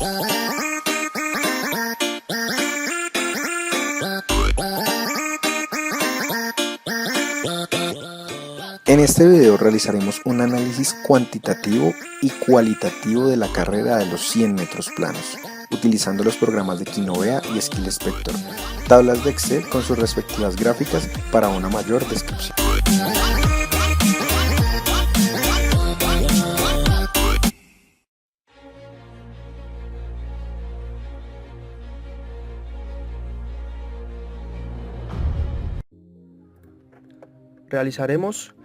En este video realizaremos un análisis cuantitativo y cualitativo de la carrera de los 100 metros planos, utilizando los programas de Kinovea y Skill Spector, tablas de Excel con sus respectivas gráficas para una mayor descripción. Realizaremos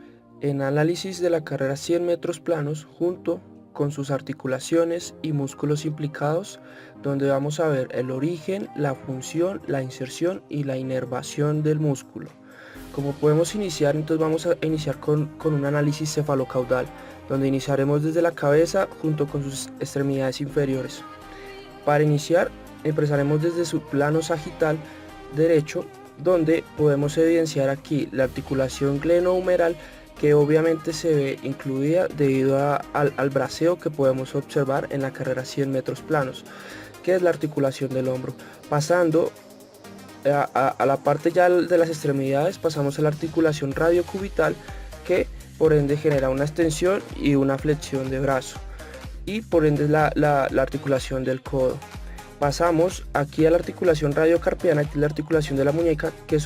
el análisis de la carrera 100 metros planos junto con sus articulaciones y músculos implicados, donde vamos a ver el origen, la función, la inserción y la inervación del músculo. Como podemos iniciar, entonces vamos a iniciar con un análisis cefalocaudal, donde iniciaremos desde la cabeza junto con sus extremidades inferiores. Para iniciar, empezaremos desde su plano sagital derecho, donde podemos evidenciar aquí la articulación glenohumeral, que obviamente se ve incluida debido al braceo que podemos observar en la carrera 100 metros planos, que es la articulación del hombro. Pasando a la parte ya de las extremidades, pasamos a la articulación radiocubital, que por ende genera una extensión y una flexión de brazo, y por ende la articulación del codo. Pasamos aquí a la articulación radiocarpiana, que es la articulación de la muñeca, que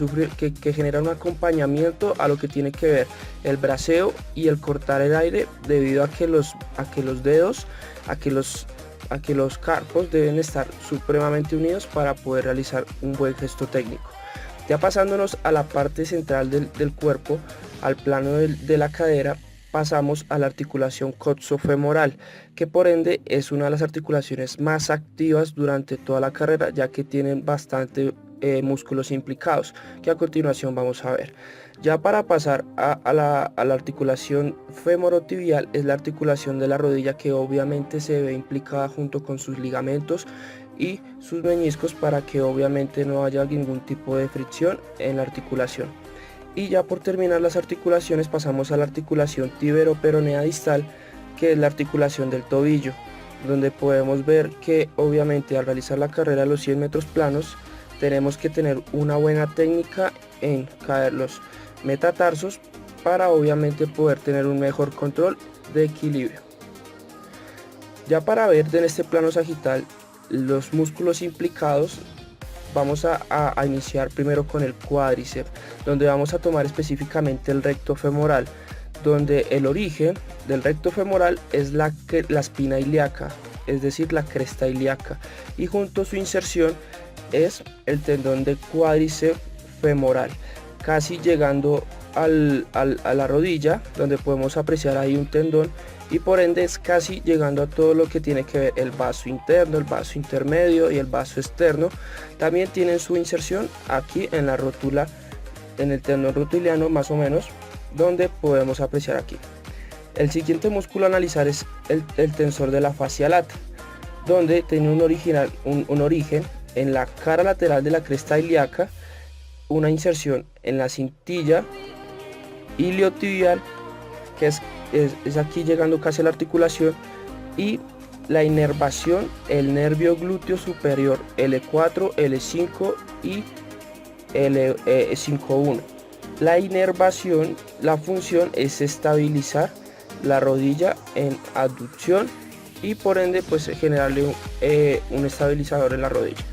genera un acompañamiento a lo que tiene que ver el braceo y el cortar el aire, debido a que los carpos deben estar supremamente unidos para poder realizar un buen gesto técnico. Ya pasándonos a la parte central del cuerpo, al plano de la cadera, pasamos a la articulación coxofemoral, que por ende es una de las articulaciones más activas durante toda la carrera, ya que tienen bastante músculos implicados, que a continuación vamos a ver. Ya para pasar a la articulación femorotibial, es la articulación de la rodilla, que obviamente se ve implicada junto con sus ligamentos y sus meniscos, para que obviamente no haya ningún tipo de fricción en la articulación. Y ya por terminar las articulaciones, pasamos a la articulación tibero-peronea distal, que es la articulación del tobillo, donde podemos ver que obviamente al realizar la carrera de los 100 metros planos tenemos que tener una buena técnica en caer los metatarsos, para obviamente poder tener un mejor control de equilibrio. Ya para ver en este plano sagital los músculos implicados, vamos a iniciar primero con el cuádriceps, donde vamos a tomar específicamente el recto femoral, donde el origen del recto femoral es la espina ilíaca, es decir, la cresta ilíaca, y junto a su inserción es el tendón de cuádriceps femoral, casi llegando a la rodilla, donde podemos apreciar ahí un tendón, y por ende es casi llegando a todo lo que tiene que ver el vaso interno, el vaso intermedio y el vaso externo. También tienen su inserción aquí en la rótula, en el tendón rotiliano más o menos, donde podemos apreciar aquí. El siguiente músculo a analizar es el tensor de la fascia lata, donde tiene un origen en la cara lateral de la cresta ilíaca, una inserción en la cintilla iliotibial, que es aquí llegando casi a la articulación, y la inervación, el nervio glúteo superior L4, L5 y L5-1. La inervación, la función es estabilizar la rodilla en abducción y por ende pues generarle un estabilizador en la rodilla.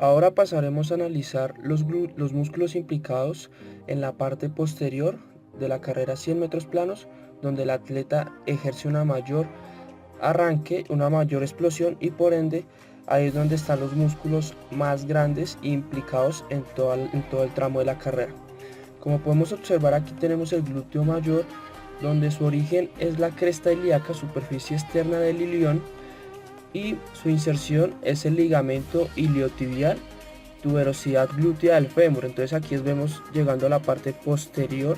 Ahora pasaremos a analizar los músculos implicados en la parte posterior de la carrera 100 metros planos, donde el atleta ejerce una mayor arranque, una mayor explosión, y por ende ahí es donde están los músculos más grandes implicados en todo el tramo de la carrera. Como podemos observar, aquí tenemos el glúteo mayor, donde su origen es la cresta ilíaca, superficie externa del ilión, y su inserción es el ligamento iliotibial, tuberosidad glútea del fémur. Entonces aquí vemos llegando a la parte posterior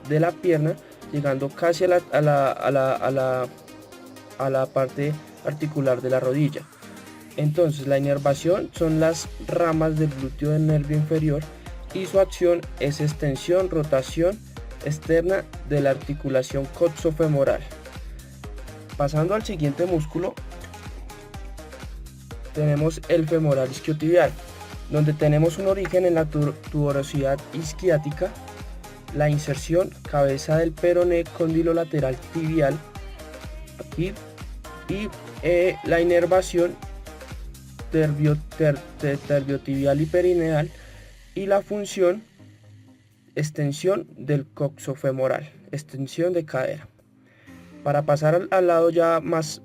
de la pierna, llegando casi a la parte articular de la rodilla. Entonces la inervación son las ramas del glúteo del nervio inferior, y su acción es extensión, rotación externa de la articulación coxofemoral. Pasando al siguiente músculo, tenemos el femoral isquiotibial, donde tenemos un origen en la tuberosidad isquiática, la inserción cabeza del peroné cóndilo lateral tibial aquí, y la inervación tibiotibial y perineal, y la función extensión del coxofemoral, extensión de cadera. Para pasar al lado ya más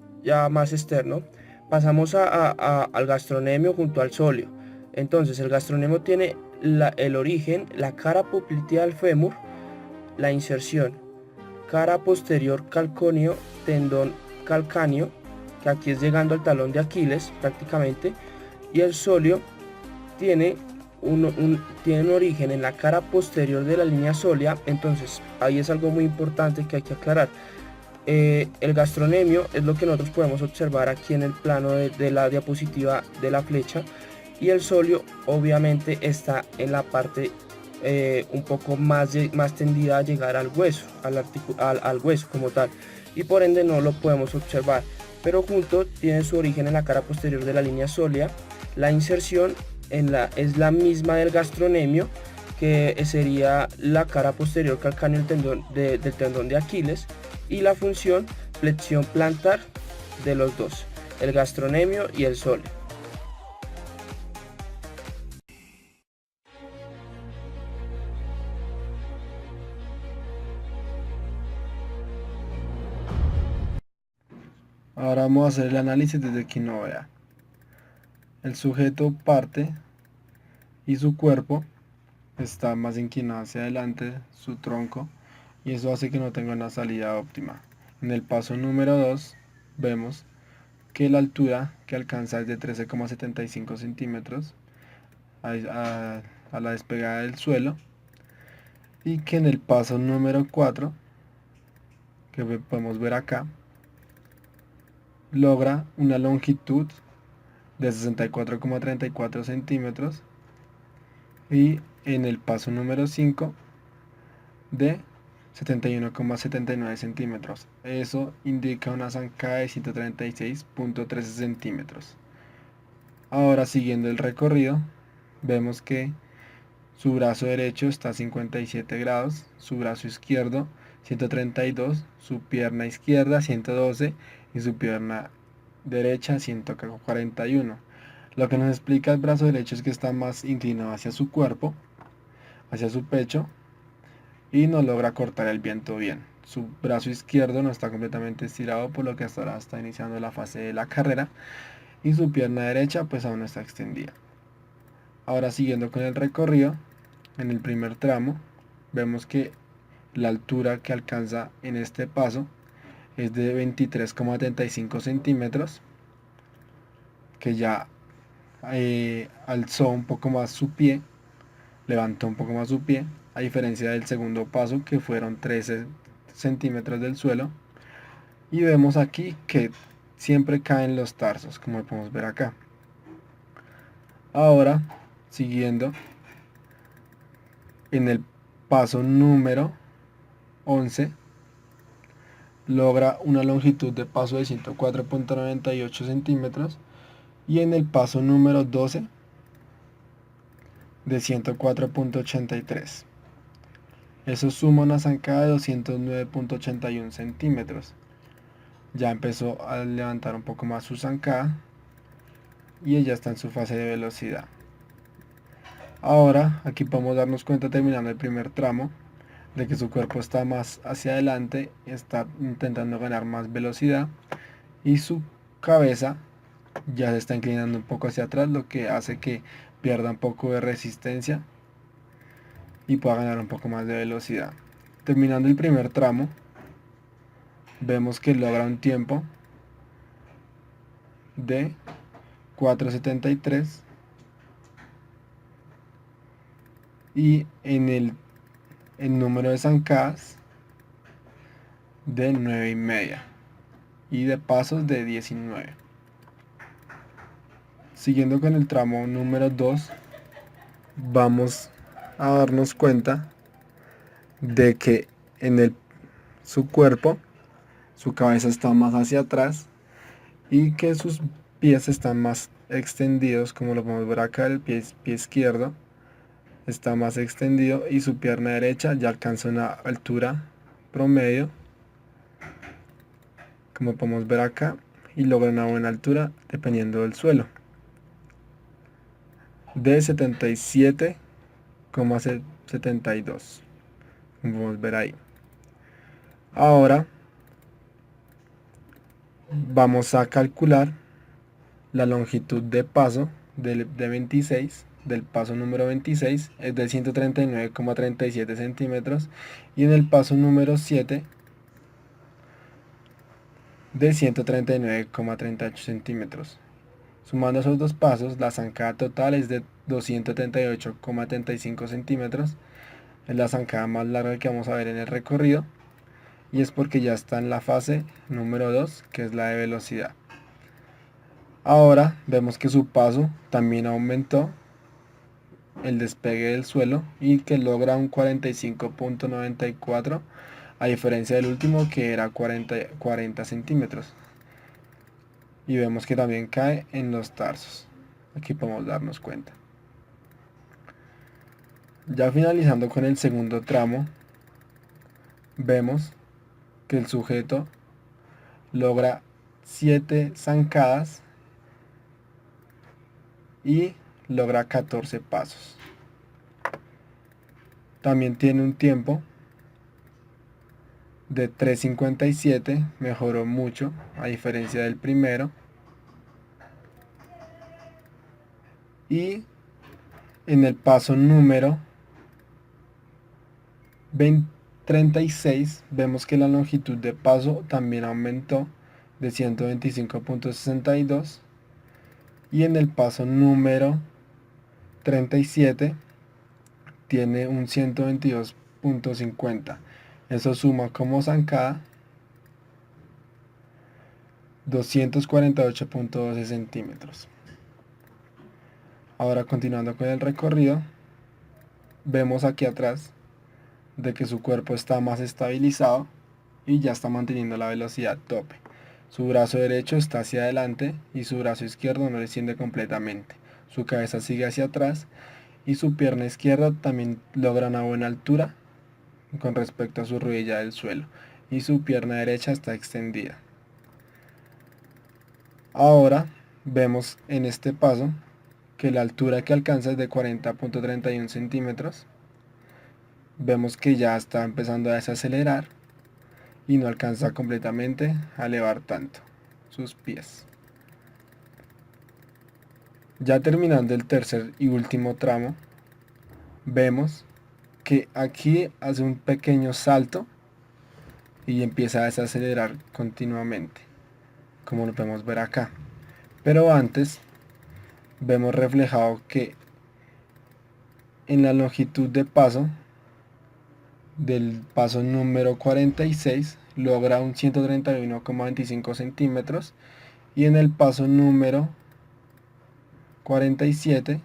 externo, pasamos al gastrocnemio junto al sóleo. Entonces el gastrocnemio tiene el origen, la cara popliteal fémur, la inserción, cara posterior calcáneo, tendón calcáneo, que aquí es llegando al talón de Aquiles prácticamente, y el sóleo tiene un origen en la cara posterior de la línea sólea. Entonces ahí es algo muy importante que hay que aclarar. El gastrocnemio es lo que nosotros podemos observar aquí en el plano de la diapositiva de la flecha, y el sóleo obviamente está en la parte un poco más tendida a llegar al hueso, al hueso como tal, y por ende no lo podemos observar, pero junto tiene su origen en la cara posterior de la línea sólea. La inserción es la misma del gastrocnemio, que sería la cara posterior calcáneo del tendón de Aquiles, y la función flexión plantar de los dos, el gastrocnemio y el sóleo. Ahora vamos a hacer el análisis desde Quinovea. El sujeto parte y su cuerpo está más inclinado hacia adelante, su tronco, y eso hace que no tenga una salida óptima. En el paso número 2 vemos que la altura que alcanza es de 13,75 centímetros a la despegada del suelo, y que en el paso número 4, que podemos ver acá, logra una longitud de 64,34 centímetros, y en el paso número 5 de 71,79 centímetros. Eso indica una zancada de 136,13 centímetros. Ahora, siguiendo el recorrido, vemos que su brazo derecho está a 57 grados, su brazo izquierdo 132, su pierna izquierda 112 y su pierna derecha 141. Lo que nos explica el brazo derecho es que está más inclinado hacia su cuerpo, hacia su pecho, y no logra cortar el viento bien. Su brazo izquierdo no está completamente estirado, por lo que hasta ahora está iniciando la fase de la carrera, y su pierna derecha pues aún no está extendida. Ahora, siguiendo con el recorrido, en el primer tramo vemos que la altura que alcanza en este paso es de 23,35 centímetros, que ya alzó un poco más su pie, levantó un poco más su pie, a diferencia del segundo paso, que fueron 13 centímetros del suelo. Y vemos aquí que siempre caen los tarsos, como podemos ver acá. Ahora, siguiendo, en el paso número 11, logra una longitud de paso de 104,98 centímetros, y en el paso número 12 de 104,83. Eso suma una zancada de 209,81 centímetros. Ya empezó a levantar un poco más su zancada y ella está en su fase de velocidad. Ahora aquí podemos darnos cuenta, terminando el primer tramo, de que su cuerpo está más hacia adelante, está intentando ganar más velocidad, y su cabeza ya se está inclinando un poco hacia atrás, lo que hace que pierda un poco de resistencia y pueda ganar un poco más de velocidad. Terminando el primer tramo, vemos que logra un tiempo de 4:73, y en el número de zancadas de 9,5 y de pasos de 19. Siguiendo con el tramo número 2, vamos a darnos cuenta de que su cuerpo, su cabeza está más hacia atrás y que sus pies están más extendidos, como lo podemos ver acá. El pie izquierdo está más extendido y su pierna derecha ya alcanza una altura promedio, como podemos ver acá, y logra una buena altura dependiendo del suelo, de 77,72, como podemos ver ahí. Ahora vamos a calcular la longitud de paso de 26, del paso número 26 es de 139,37 centímetros, y en el paso número 7 de 139,38 centímetros. Sumando esos dos pasos, la zancada total es de 238,35 centímetros. Es la zancada más larga que vamos a ver en el recorrido, y es porque ya está en la fase número 2, que es la de velocidad. Ahora vemos que su paso también aumentó el despegue del suelo y que logra un 45,94, a diferencia del último que era 40 centímetros. Y vemos que también cae en los tarsos. Aquí podemos darnos cuenta. Ya finalizando con el segundo tramo, vemos que el sujeto logra 7 zancadas y logra 14 pasos. También tiene un tiempo de 3:57, mejoró mucho a diferencia del primero. Y en el paso número 36 vemos que la longitud de paso también aumentó de 125,62, y en el paso número 37 tiene un 122,50. Eso suma como zancada 248,12 centímetros. Ahora, continuando con el recorrido, vemos aquí atrás de que su cuerpo está más estabilizado y ya está manteniendo la velocidad tope. Su brazo derecho está hacia adelante y su brazo izquierdo no desciende completamente. Su cabeza sigue hacia atrás y su pierna izquierda también logra una buena altura con respecto a su rodilla del suelo, y su pierna derecha está extendida. Ahora vemos en este paso que la altura que alcanza es de 40,31 centímetros. Vemos que ya está empezando a desacelerar y no alcanza completamente a elevar tanto sus pies. Ya terminando el tercer y último tramo, vemos que aquí hace un pequeño salto y empieza a desacelerar continuamente, como lo podemos ver acá. Pero antes vemos reflejado que en la longitud de paso del paso número 46 logra un 131,25 centímetros, y en el paso número 47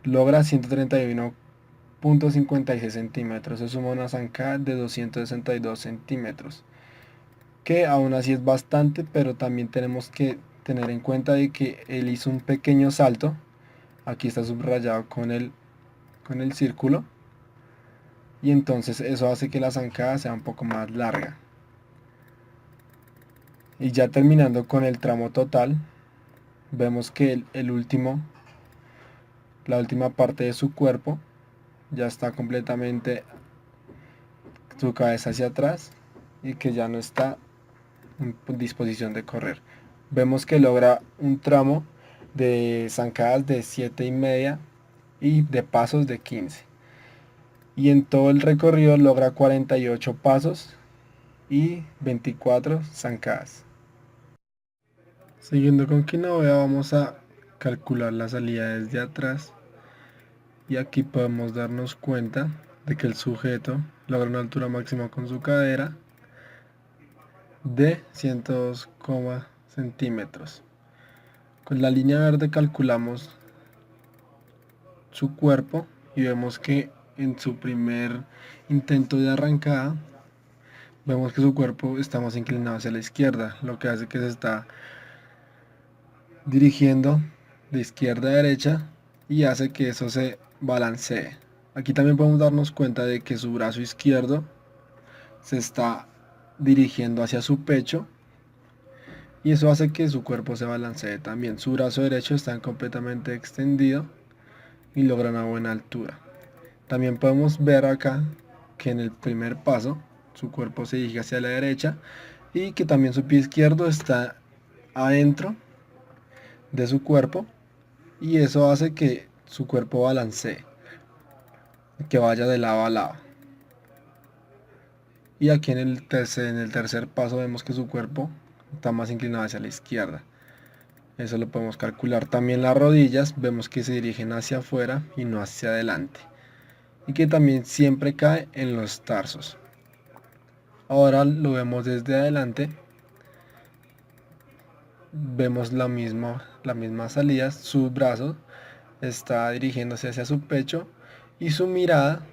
logra 131,56 centímetros. Eso suma una zancada de 262 centímetros, que aún así es bastante, pero también tenemos que tener en cuenta de que él hizo un pequeño salto. Aquí está subrayado con el círculo, y entonces eso hace que la zancada sea un poco más larga. Y ya terminando con el tramo total, vemos que la última parte de su cuerpo ya está completamente, su cabeza hacia atrás, y que ya no está en disposición de correr. Vemos que logra un tramo de zancadas de 7,5 y de pasos de 15. Y en todo el recorrido logra 48 pasos y 24 zancadas. Siguiendo con Quinoa, vamos a calcular la salida desde atrás, y aquí podemos darnos cuenta de que el sujeto logra una altura máxima con su cadera de 102 centímetros. Con la línea verde calculamos su cuerpo y vemos que en su primer intento de arrancada vemos que su cuerpo está más inclinado hacia la izquierda, lo que hace que se está dirigiendo de izquierda a derecha y hace que eso se balancee. Aquí también podemos darnos cuenta de que su brazo izquierdo se está dirigiendo hacia su pecho y eso hace que su cuerpo se balancee también. Su brazo derecho está completamente extendido y logra una buena altura. También podemos ver acá que en el primer paso su cuerpo se dirige hacia la derecha y que también su pie izquierdo está adentro de su cuerpo y eso hace que su cuerpo balancee, que vaya de lado a lado. Y aquí en el tercer paso vemos que su cuerpo está más inclinado hacia la izquierda. Eso lo podemos calcular. También las rodillas vemos que se dirigen hacia afuera y no hacia adelante. Y que también siempre cae en los tarsos. Ahora lo vemos desde adelante. Vemos la misma salida. Su brazo está dirigiéndose hacia su pecho y su mirada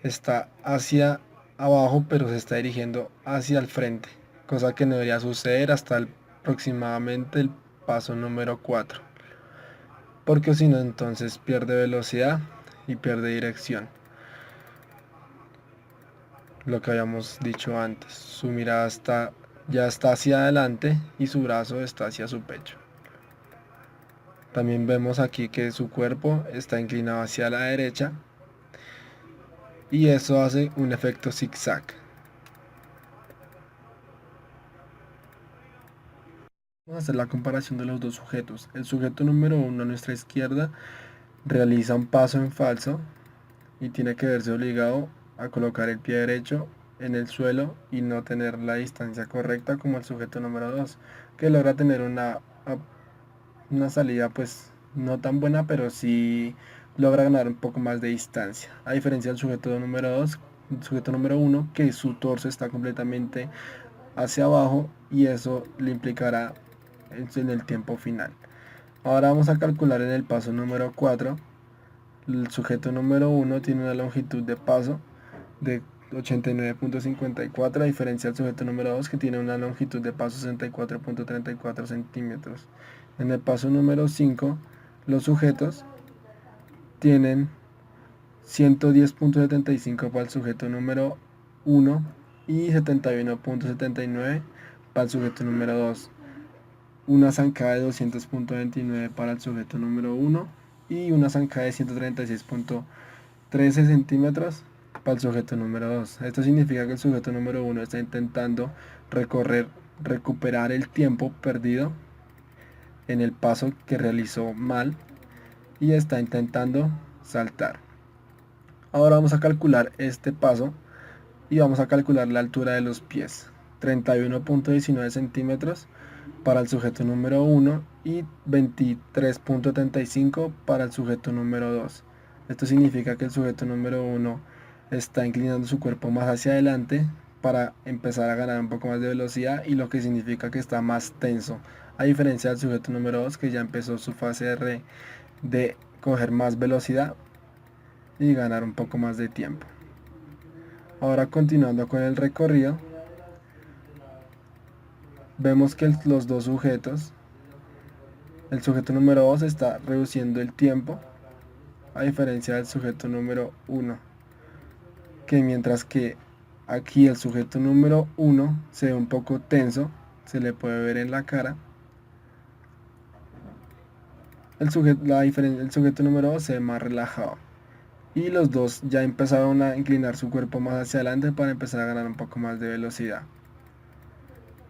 está hacia abajo, pero se está dirigiendo hacia el frente, cosa que no debería suceder hasta aproximadamente el paso número 4, porque si no entonces pierde velocidad y pierde dirección. Lo que habíamos dicho antes, su mirada ya está hacia adelante y su brazo está hacia su pecho. También vemos aquí que su cuerpo está inclinado hacia la derecha y eso hace un efecto zigzag. Vamos a hacer la comparación de los dos sujetos. El sujeto número 1 a nuestra izquierda realiza un paso en falso y tiene que verse obligado a colocar el pie derecho en el suelo y no tener la distancia correcta como el sujeto número 2, que logra tener una salida pues no tan buena, pero sí logra ganar un poco más de distancia, a diferencia del sujeto número 2, el sujeto número 1, que su torso está completamente hacia abajo y eso le implicará en el tiempo final. Ahora vamos a calcular en el paso número 4. El sujeto número 1 tiene una longitud de paso de 89.54, a diferencia del sujeto número 2, que tiene una longitud de paso 64.34 centímetros. En el paso número 5, los sujetos tienen 110.75 para el sujeto número 1 y 71.79 para el sujeto número 2. Una zancada de 200.29 para el sujeto número 1 y una zancada de 136.13 centímetros para el sujeto número 2. Esto significa que el sujeto número 1 está intentando recuperar el tiempo perdido en el paso que realizó mal y está intentando saltar. Ahora vamos a calcular este paso y vamos a calcular la altura de los pies. 31.19 centímetros para el sujeto número 1 y 23.35 para el sujeto número 2. Esto significa que el sujeto número 1 está inclinando su cuerpo más hacia adelante para empezar a ganar un poco más de velocidad, y lo que significa que está más tenso, a diferencia del sujeto número 2, que ya empezó su fase de coger más velocidad y ganar un poco más de tiempo. Ahora, continuando con el recorrido, vemos que los dos sujetos, el sujeto número 2 está reduciendo el tiempo, a diferencia del sujeto número 1, que mientras que aquí el sujeto número 1 se ve un poco tenso, se le puede ver en la cara, el sujeto número 2 se ve más relajado. Y los dos ya empezaron a inclinar su cuerpo más hacia adelante para empezar a ganar un poco más de velocidad.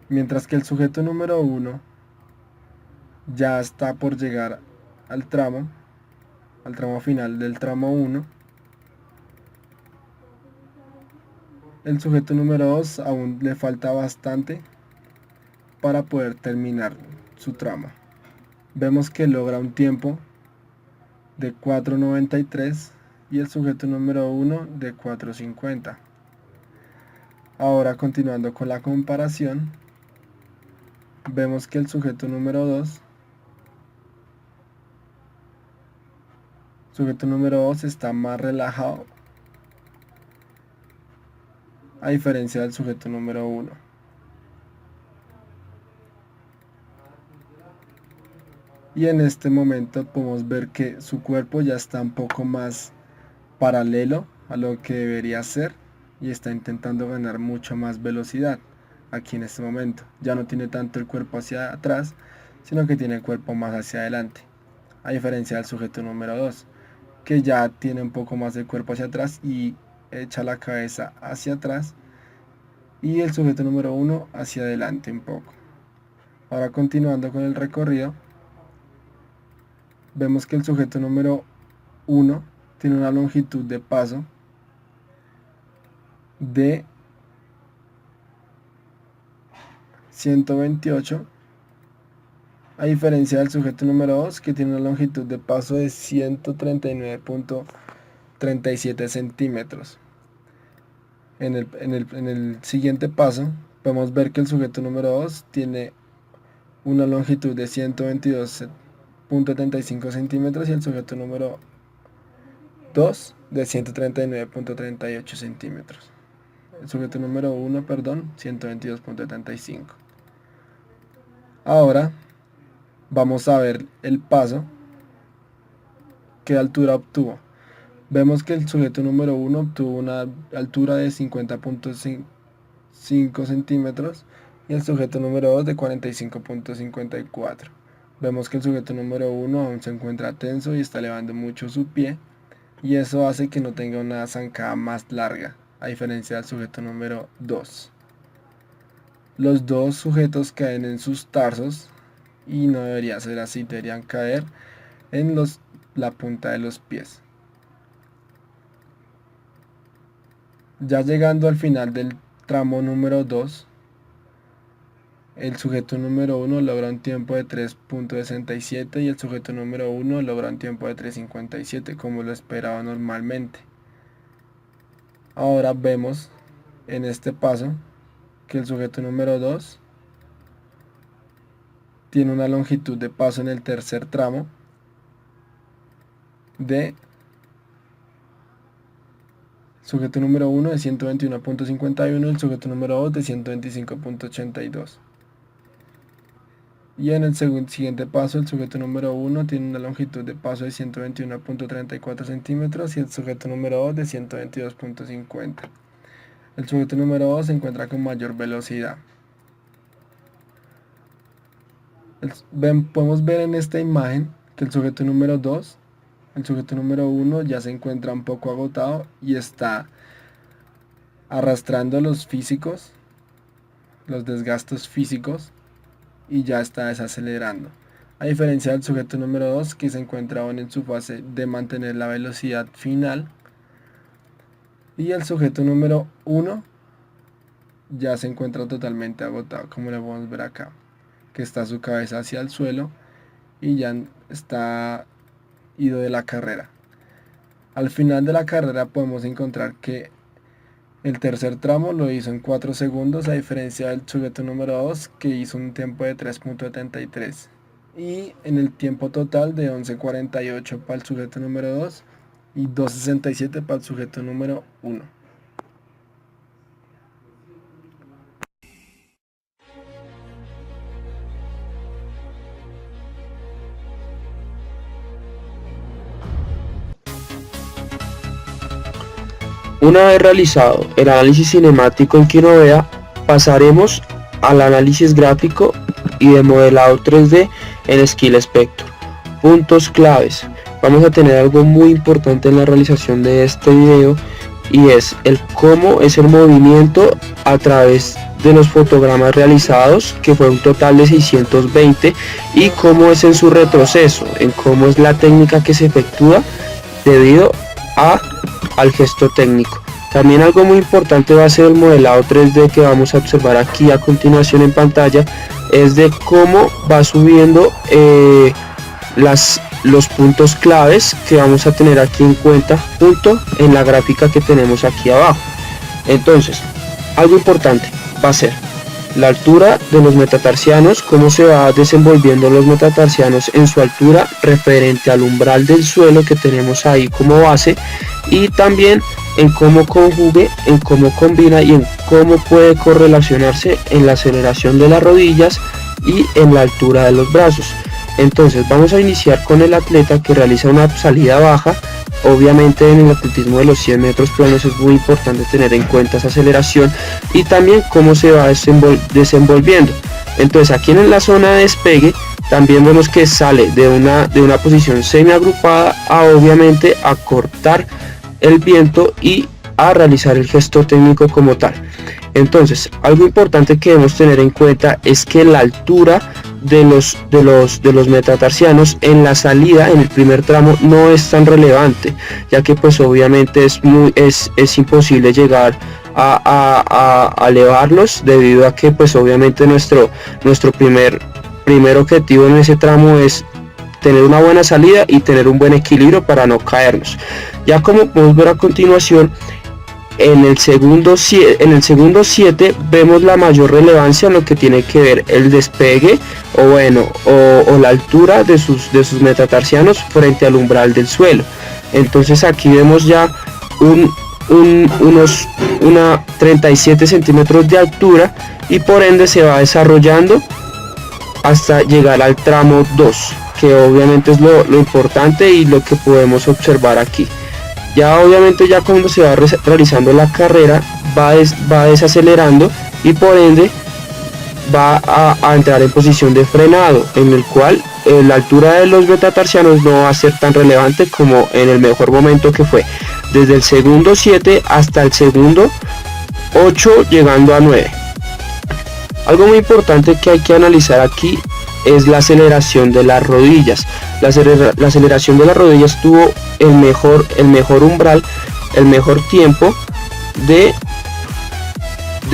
Mientras que el sujeto número 1 ya está por llegar al tramo final del tramo 1. El sujeto número 2 aún le falta bastante para poder terminar su tramo. Vemos que logra un tiempo de 4.93 y el sujeto número 1 de 4.50. Ahora, continuando con la comparación, vemos que el sujeto número 2 sujeto número 2 está más relajado a diferencia del sujeto número 1. Y en este momento podemos ver que su cuerpo ya está un poco más paralelo a lo que debería ser y está intentando ganar mucho más velocidad. Aquí en este momento ya no tiene tanto el cuerpo hacia atrás, sino que tiene el cuerpo más hacia adelante, a diferencia del sujeto número 2, que ya tiene un poco más el cuerpo hacia atrás y echa la cabeza hacia atrás, y el sujeto número 1 hacia adelante un poco. Ahora, continuando con el recorrido, vemos que el sujeto número 1 tiene una longitud de paso de 128, a diferencia del sujeto número 2, que tiene una longitud de paso de 139.37 centímetros. En el siguiente paso podemos ver que el sujeto número 2 tiene una longitud de 122.35 centímetros y el sujeto número 2 de 139.38 centímetros. El sujeto número 1, 122.35. Ahora vamos a ver el paso, qué altura obtuvo. Vemos que el sujeto número 1 obtuvo una altura de 50.5 centímetros y el sujeto número 2 de 45.54. Vemos que el sujeto número 1 aún se encuentra tenso y está elevando mucho su pie, y eso hace que no tenga una zancada más larga, a diferencia del sujeto número 2. Los dos sujetos caen en sus tarsos y no debería ser así, deberían caer en la punta de los pies. Ya llegando al final del tramo número 2, el sujeto número 1 logra un tiempo de 3.67 y el sujeto número 1 logra un tiempo de 3.57, como lo esperaba normalmente. Ahora vemos en este paso que el sujeto número 2 tiene una longitud de paso en el tercer tramo de sujeto número 1 de 121.51 y el sujeto número 2 de 125.82. Y en el siguiente paso, el sujeto número 1 tiene una longitud de paso de 121.34 centímetros y el sujeto número 2 de 122.50. El sujeto número 2 se encuentra con mayor velocidad. Podemos ver en esta imagen que el sujeto número 2, el sujeto número 1 ya se encuentra un poco agotado y está arrastrando los desgastos físicos, y ya está desacelerando, a diferencia del sujeto número 2, que se encuentra aún en su fase de mantener la velocidad final, y el sujeto número 1 ya se encuentra totalmente agotado, como lo podemos ver acá, que está su cabeza hacia el suelo y ya está ido de la carrera. Al final de la carrera podemos encontrar que el tercer tramo lo hizo en 4 segundos, a diferencia del sujeto número 2, que hizo un tiempo de 3.73. Y en el tiempo total de 11.48 para el sujeto número 2 y 2.67 para el sujeto número 1. Una vez realizado el análisis cinemático en Kinovea, pasaremos al análisis gráfico y de modelado 3D en Skill Spector. Puntos claves. Vamos a tener algo muy importante en la realización de este video, y es el cómo es el movimiento a través de los fotogramas realizados, que fue un total de 620, y cómo es en su retroceso, en cómo es la técnica que se efectúa debido al gesto técnico. También algo muy importante va a ser el modelado 3D que vamos a observar aquí a continuación en pantalla, es de cómo va subiendo los puntos claves que vamos a tener aquí en cuenta junto en la gráfica que tenemos aquí abajo. Entonces, algo importante va a ser la altura de los metatarsianos, cómo se va desenvolviendo los metatarsianos en su altura referente al umbral del suelo que tenemos ahí como base, y también en cómo conjugue, en cómo combina y en cómo puede correlacionarse en la aceleración de las rodillas y en la altura de los brazos. Entonces vamos a iniciar con el atleta que realiza una salida baja. Obviamente en el atletismo de los 100 metros planos es muy importante tener en cuenta esa aceleración y también cómo se va desenvolviendo. Entonces aquí en la zona de despegue también vemos que sale de una posición semi agrupada a obviamente a cortar el viento y a realizar el gesto técnico como tal. Entonces algo importante que debemos tener en cuenta es que la altura de los metatarsianos en la salida, en el primer tramo, no es tan relevante, ya que pues obviamente es imposible llegar a elevarlos, debido a que pues obviamente nuestro primer objetivo en ese tramo es tener una buena salida y tener un buen equilibrio para no caernos. Ya como podemos ver a continuación, en el segundo 7 vemos la mayor relevancia en lo que tiene que ver el despegue o la altura de sus metatarsianos frente al umbral del suelo. Entonces aquí vemos ya unos 37 centímetros de altura, y por ende se va desarrollando hasta llegar al tramo 2, que obviamente es lo importante y lo que podemos observar aquí. Ya obviamente ya cuando se va realizando la carrera va desacelerando y por ende va a entrar en posición de frenado, en el cual la altura de los metatarsianos no va a ser tan relevante como en el mejor momento, que fue desde el segundo 7 hasta el segundo 8 llegando a 9. Algo muy importante que hay que analizar aquí es la aceleración de las rodillas. La aceleración de las rodillas tuvo el mejor umbral, el mejor tiempo de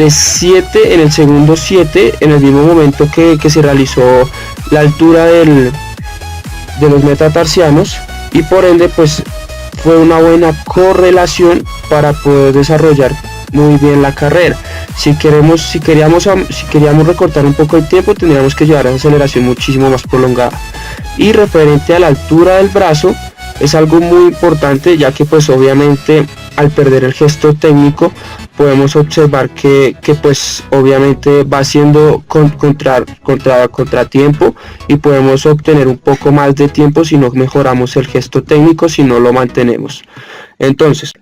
7 en el segundo 7, en el mismo momento que se realizó la altura de los metatarsianos, y por ende pues fue una buena correlación para poder desarrollar muy bien la carrera. Si queríamos recortar un poco el tiempo, tendríamos que llevar a esa aceleración muchísimo más prolongada. Y referente a la altura del brazo, es algo muy importante, ya que pues obviamente al perder el gesto técnico podemos observar que pues obviamente va siendo contratiempo, y podemos obtener un poco más de tiempo si no mejoramos el gesto técnico, si no lo mantenemos. Entonces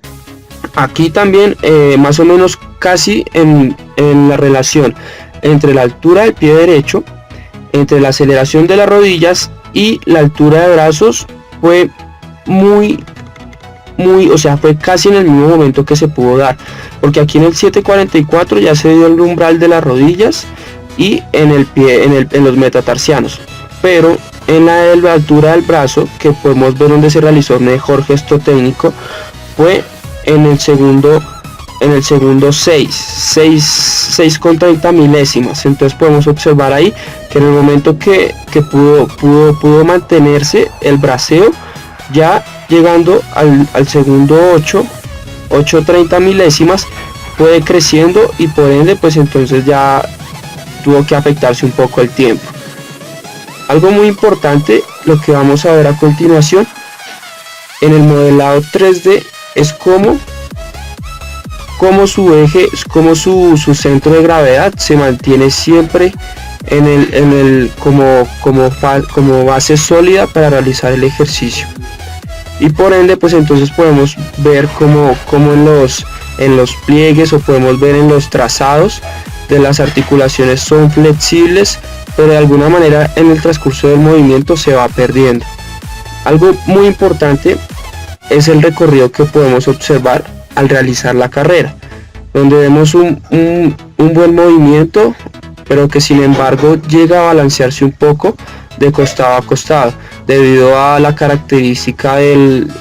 aquí también más o menos casi en la relación entre la altura del pie derecho, entre la aceleración de las rodillas y la altura de brazos, fue fue casi en el mismo momento que se pudo dar, porque aquí en el 7.44 ya se dio el umbral de las rodillas y en el pie, en los metatarsianos, pero en la altura del brazo, que podemos ver donde se realizó mejor gesto técnico, fue en el segundo 6,30 milésimas. Entonces podemos observar ahí que en el momento que pudo mantenerse el braceo, ya llegando al segundo 8.30 milésimas, fue creciendo, y por ende pues entonces ya tuvo que afectarse un poco el tiempo. Algo muy importante, lo que vamos a ver a continuación en el modelado 3D, es cómo su eje, cómo su centro de gravedad se mantiene siempre como base sólida para realizar el ejercicio. Y por ende pues entonces podemos ver cómo en los pliegues, o podemos ver en los trazados de las articulaciones, son flexibles, pero de alguna manera en el transcurso del movimiento se va perdiendo. Algo muy importante es el recorrido que podemos observar al realizar la carrera, donde vemos un buen movimiento, pero que sin embargo llega a balancearse un poco de costado a costado, debido a la característica del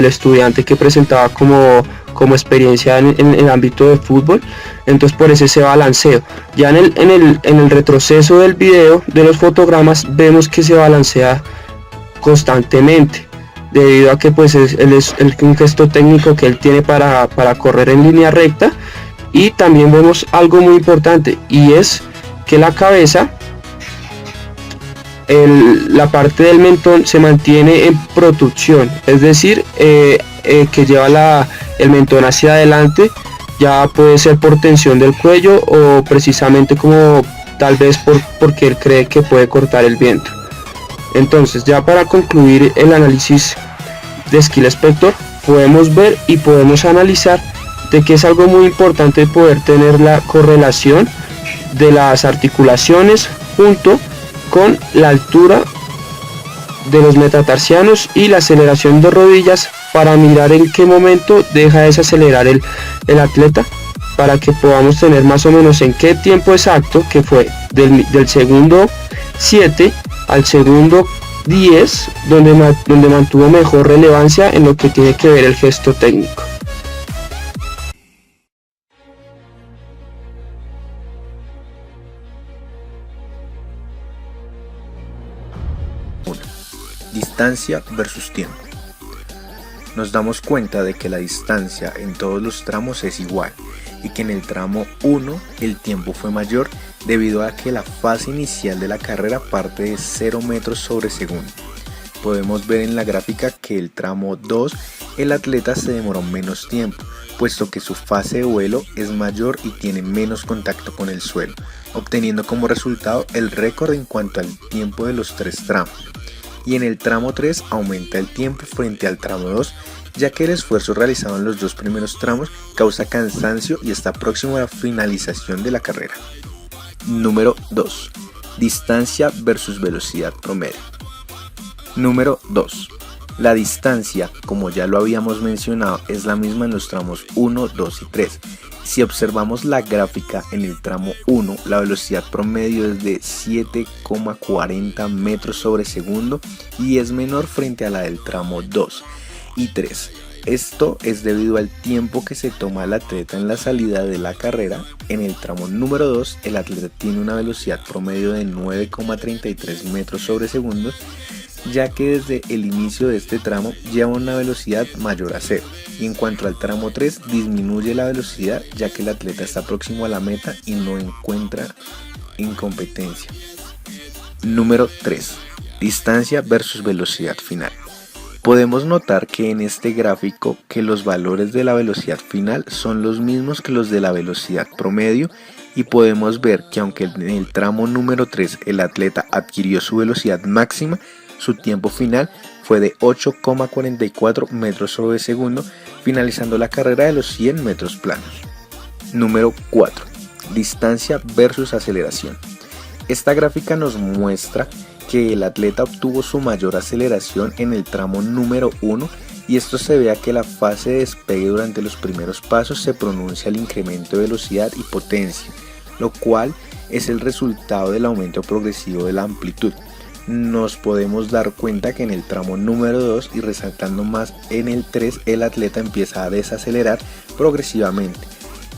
estudiante que presentaba como experiencia en el ámbito de fútbol. Entonces por ese balanceo, ya en el retroceso del video, de los fotogramas, vemos que se balancea constantemente, debido a que pues es un gesto técnico que él tiene para correr en línea recta, Y también vemos algo muy importante, y es que la cabeza, la parte del mentón se mantiene en protrusión, es decir, que lleva el mentón hacia adelante, ya puede ser por tensión del cuello o precisamente como tal vez porque él cree que puede cortar el viento. Entonces, ya para concluir el análisis de Skill Spector, podemos ver y podemos analizar de que es algo muy importante poder tener la correlación de las articulaciones junto con la altura de los metatarsianos y la aceleración de rodillas, para mirar en qué momento deja de desacelerar el atleta, para que podamos tener más o menos en qué tiempo exacto, que fue del segundo 7 al segundo 10, donde mantuvo mejor relevancia en lo que tiene que ver el gesto técnico. Distancia versus tiempo. Nos damos cuenta de que la distancia en todos los tramos es igual y que en el tramo 1 el tiempo fue mayor debido a que la fase inicial de la carrera parte de 0 metros sobre segundo. Podemos ver en la gráfica que el tramo 2 el atleta se demoró menos tiempo, puesto que su fase de vuelo es mayor y tiene menos contacto con el suelo, obteniendo como resultado el récord en cuanto al tiempo de los 3 tramos. Y en el tramo 3 aumenta el tiempo frente al tramo 2, ya que el esfuerzo realizado en los 2 primeros tramos causa cansancio y está próximo a la finalización de la carrera. Número 2. Distancia versus velocidad promedio. Número 2. La distancia, como ya lo habíamos mencionado, es la misma en los tramos 1, 2 y 3. Si observamos la gráfica, en el tramo 1 la velocidad promedio es de 7,40 metros sobre segundo y es menor frente a la del tramo 2 y 3. Esto es debido al tiempo que se toma el atleta en la salida de la carrera. En el tramo número 2 el atleta tiene una velocidad promedio de 9,33 metros sobre segundo, ya que desde el inicio de este tramo lleva una velocidad mayor a 0. Y en cuanto al tramo 3 disminuye la velocidad, ya que el atleta está próximo a la meta y no encuentra incompetencia. Número 3. Distancia versus velocidad final. Podemos notar que en este gráfico que los valores de la velocidad final son los mismos que los de la velocidad promedio, y podemos ver que aunque en el tramo número 3 el atleta adquirió su velocidad máxima, su tiempo final fue de 8,44 metros sobre segundo, finalizando la carrera de los 100 metros planos. Número 4. Distancia versus aceleración. Esta gráfica nos muestra que el atleta obtuvo su mayor aceleración en el tramo número 1, y esto se ve a que la fase de despegue durante los primeros pasos se pronuncia el incremento de velocidad y potencia, lo cual es el resultado del aumento progresivo de la amplitud. Nos podemos dar cuenta que en el tramo número 2 y resaltando más en el 3 el atleta empieza a desacelerar progresivamente,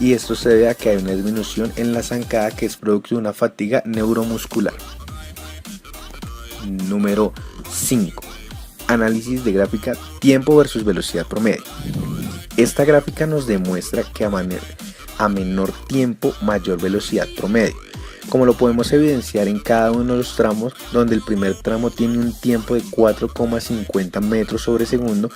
y esto se debe a que hay una disminución en la zancada que es producto de una fatiga neuromuscular. Número 5. Análisis de gráfica tiempo versus velocidad promedio. Esta gráfica nos demuestra que a menor tiempo mayor velocidad promedio, como lo podemos evidenciar en cada uno de los tramos, donde el primer tramo tiene un tiempo de 4,50 metros sobre segundo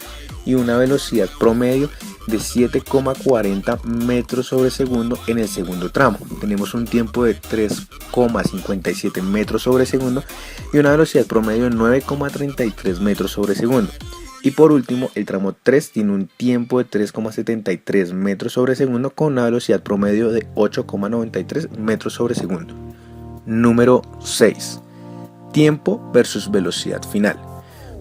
y una velocidad promedio de 7,40 metros sobre segundo. En el segundo tramo tenemos un tiempo de 3,57 metros sobre segundo y una velocidad promedio de 9,33 metros sobre segundo. Y por último, el tramo 3 tiene un tiempo de 3,73 metros sobre segundo con una velocidad promedio de 8,93 metros sobre segundo. Número 6. Tiempo versus velocidad final.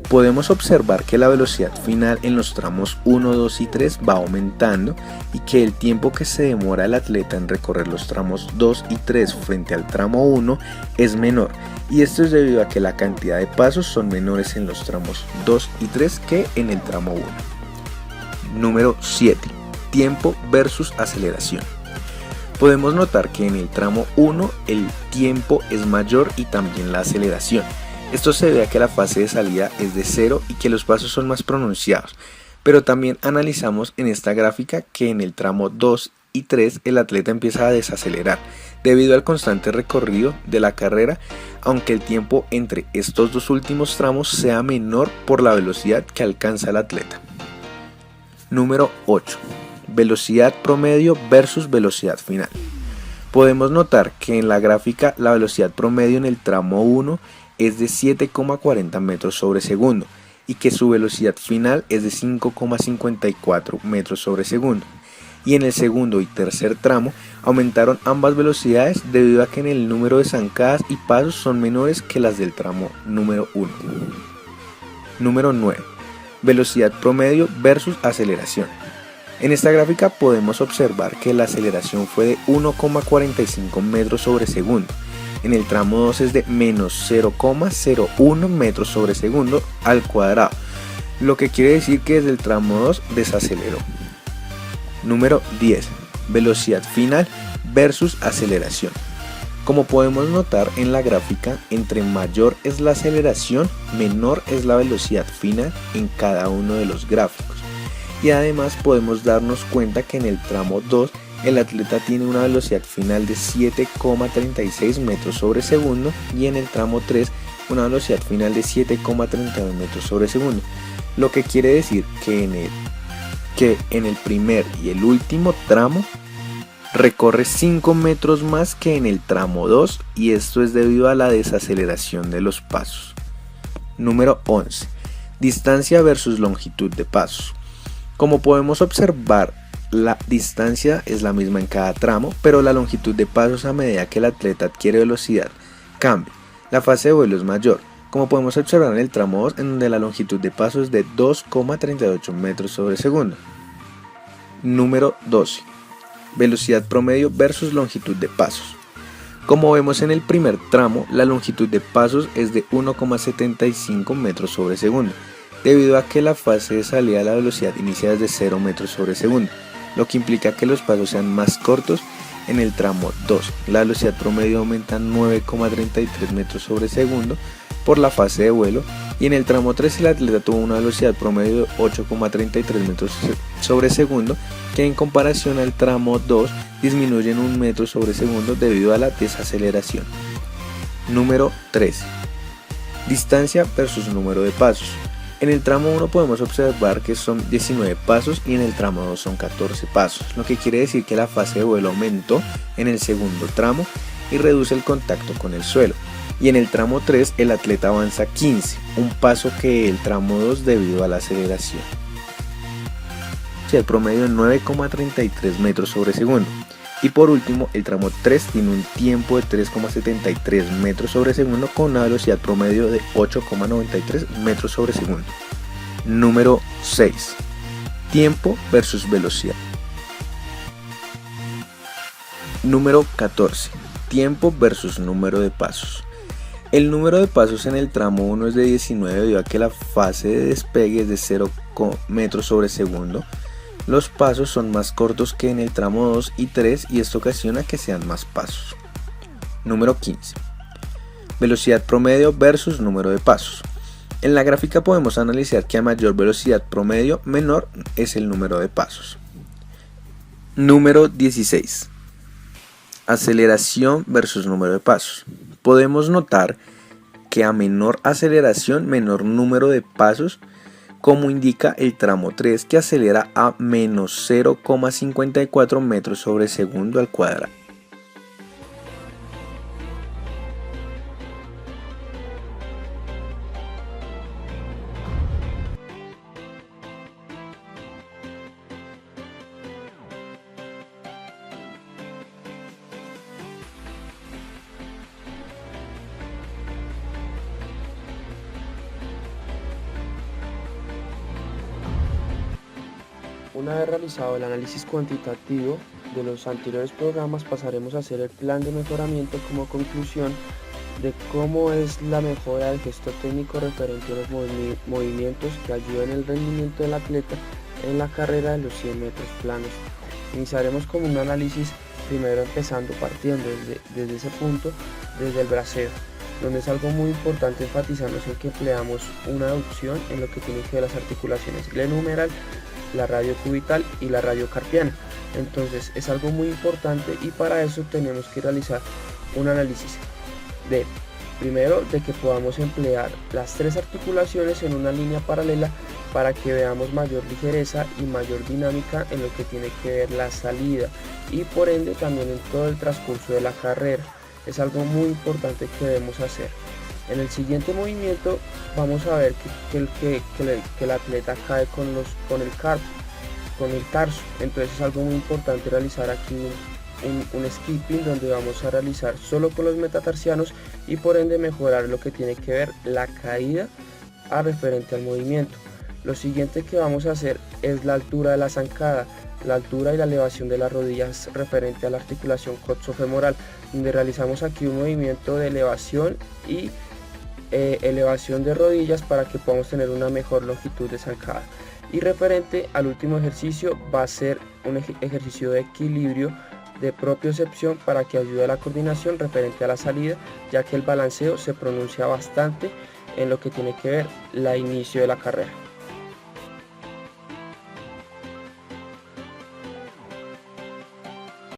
Podemos observar que la velocidad final en los tramos 1, 2 y 3 va aumentando y que el tiempo que se demora el atleta en recorrer los tramos 2 y 3 frente al tramo 1 es menor, y esto es debido a que la cantidad de pasos son menores en los tramos 2 y 3 que en el tramo 1. Número 7. Tiempo versus aceleración. Podemos notar que en el tramo 1 el tiempo es mayor y también la aceleración. Esto se ve a que la fase de salida es de 0 y que los pasos son más pronunciados, pero también analizamos en esta gráfica que en el tramo 2 y 3 el atleta empieza a desacelerar debido al constante recorrido de la carrera, aunque el tiempo entre estos dos últimos tramos sea menor por la velocidad que alcanza el atleta. Número 8. Velocidad promedio versus velocidad final. Podemos notar que en la gráfica la velocidad promedio en el tramo 1 es de 7,40 metros sobre segundo y que su velocidad final es de 5,54 metros sobre segundo. Y en el segundo y tercer tramo aumentaron ambas velocidades debido a que en el número de zancadas y pasos son menores que las del tramo número 1. Número 9. Velocidad promedio versus aceleración. En esta gráfica podemos observar que la aceleración fue de 1,45 metros sobre segundo. En el tramo 2 es de menos 0,01 metros sobre segundo al cuadrado, lo que quiere decir que desde el tramo 2 desaceleró. Número 10. Velocidad final versus aceleración. Como podemos notar en la gráfica, entre mayor es la aceleración, menor es la velocidad final en cada uno de los gráficos. Y además podemos darnos cuenta que en el tramo 2 el atleta tiene una velocidad final de 7,36 metros sobre segundo y en el tramo 3 una velocidad final de 7,32 metros sobre segundo, lo que quiere decir que en el primer y el último tramo recorre 5 metros más que en el tramo 2 y esto es debido a la desaceleración de los pasos. Número 11. Distancia versus longitud de pasos. Como podemos observar, la distancia es la misma en cada tramo, pero la longitud de pasos a medida que el atleta adquiere velocidad cambia. La fase de vuelo es mayor, como podemos observar en el tramo 2, en donde la longitud de pasos es de 2,38 metros sobre segundo. Número 12. Velocidad promedio versus longitud de pasos. Como vemos en el primer tramo, la longitud de pasos es de 1,75 metros sobre segundo, debido a que la fase de salida de la velocidad inicia desde 0 metros sobre segundo, lo que implica que los pasos sean más cortos. En el tramo 2, la velocidad promedio aumenta a 9,33 metros sobre segundo por la fase de vuelo, y en el tramo 3 el atleta tuvo una velocidad promedio de 8,33 metros sobre segundo, que en comparación al tramo 2 disminuye en 1 metro sobre segundo debido a la desaceleración. Número 13. Distancia versus número de pasos. En el tramo 1 podemos observar que son 19 pasos y en el tramo 2 son 14 pasos, lo que quiere decir que la fase de vuelo aumentó en el segundo tramo y reduce el contacto con el suelo. Y en el tramo 3 el atleta avanza 15, un paso que el tramo 2 debido a la aceleración. El promedio de 9,33 metros sobre segundo. Y por último, el tramo 3 tiene un tiempo de 3,73 metros sobre segundo con una velocidad promedio de 8,93 metros sobre segundo. Número 6. Tiempo versus velocidad. Número 14. Tiempo versus número de pasos. El número de pasos en el tramo 1 es de 19 debido a que la fase de despegue es de 0 metros sobre segundo. Los pasos son más cortos que en el tramo 2 y 3 y esto ocasiona que sean más pasos. Número 15. Velocidad promedio versus número de pasos. En la gráfica podemos analizar que a mayor velocidad promedio, menor es el número de pasos. Número 16. Aceleración versus número de pasos. Podemos notar que a menor aceleración, menor número de pasos, como indica el tramo 3 que acelera a menos 0,54 metros sobre segundo al cuadrado. Una vez realizado el análisis cuantitativo de los anteriores programas, pasaremos a hacer el plan de mejoramiento como conclusión de cómo es la mejora del gesto técnico referente a los movimientos que ayudan el rendimiento del atleta en la carrera de los 100 metros planos. Iniciaremos con un análisis primero partiendo desde ese punto, desde el braceo, donde es algo muy importante enfatizarnos en que empleamos una aducción en lo que tiene que ver las articulaciones glenumeral, la radiocubital y la radiocarpiana. Entonces es algo muy importante y para eso tenemos que realizar un análisis primero de que podamos emplear las 3 articulaciones en una línea paralela para que veamos mayor ligereza y mayor dinámica en lo que tiene que ver la salida y por ende también en todo el transcurso de la carrera. Es algo muy importante que debemos hacer. En el siguiente movimiento vamos a ver que el atleta cae con el tarso. Entonces es algo muy importante realizar aquí un skipping donde vamos a realizar solo con los metatarsianos y por ende mejorar lo que tiene que ver la caída referente al movimiento. Lo siguiente que vamos a hacer es la altura de la zancada, la altura y la elevación de las rodillas referente a la articulación coxofemoral, donde realizamos aquí un movimiento de elevación y elevación de rodillas para que podamos tener una mejor longitud de zancada. Y referente al último ejercicio va a ser un ejercicio de equilibrio de propiocepción para que ayude a la coordinación referente a la salida, ya que el balanceo se pronuncia bastante en lo que tiene que ver el inicio de la carrera.